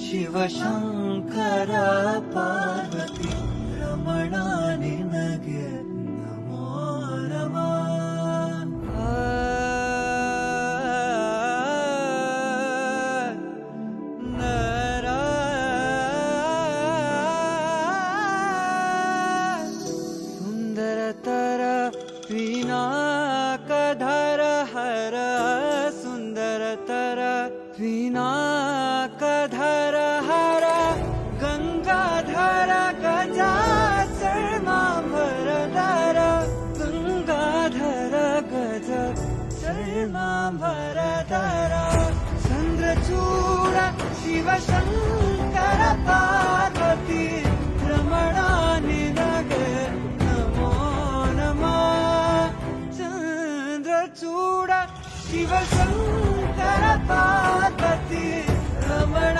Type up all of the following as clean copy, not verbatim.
ಶಿವಶಂಕರ ಪಾರ್ವತಿ ರಮಣ ನಿನಗೆ ನಮೋ ನಮಃ. ಸುಂದರತರ ಪಿನಾಕಧರ ಹರ ಸುಂದರತರ ಪಿನಾಕಧರ ಹರ ಗಂಗಾಧರ ಗಜಾ ಚರ್ಮಾಂಬರಧರ ಗಂಗಾಧರ ಗಜ ಚರ್ಮಾಂಬರಧರ ಚಂದ್ರಚೂಡ ಶಿವಶಂಕರ ಪಾರ್ವತಿ ರಮಣ ನಿನಗೆ ನಮೋ ನಮಃ. ಚಂದ್ರಚೂಡ ಶಿವಶಂಕರ ಪಾರ್ವತಿ ರಮಣ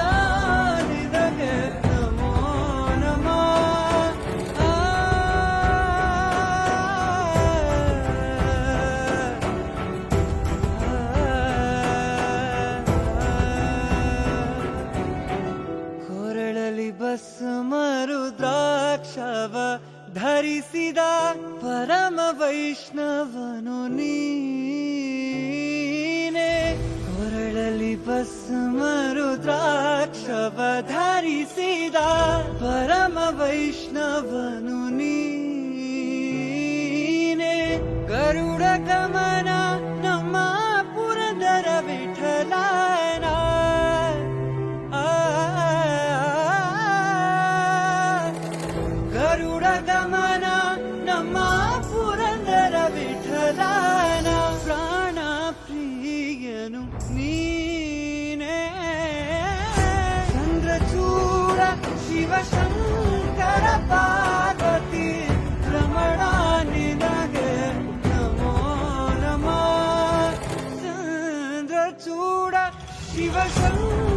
ನಿನಗೆ ನಮೋ ನಮಃ. ಕೊರಳಲಿ ಭಸ್ಮ ರುದ್ರಾಕ್ಷವ ಧರಿಸಿದ ಪರಮ ವೈಷ್ಣವನು ನೀನೆ. ಕೊರಳಲಿ ಭಸ್ಮ ರುದ್ರಾಕ್ಷವ ಧರಿಸಿದ ಪರಮ ವೈಷ್ಣವನು ನೀನೆ. ಗರುಡ ಗಮನ ನಮ್ಮ ಪುರಂದರ ವಿಠಲನ ಗರುಡ ಗಮನ ನಮ್ಮ ಪುರಂದರ ವಿಠಲನ ಪ್ರಾಣ ಪ್ರಿಯನು ನೀನೇ. ಚಂದ್ರಚೂಡ ಶಿವಶಂಕರ ಪಾರ್ವತಿ ರಮಣ ನಿನಗೆ ನಮೋ ನಮಃ. ಚಂದ್ರಚೂಡ ಶಿವಶಂಕರ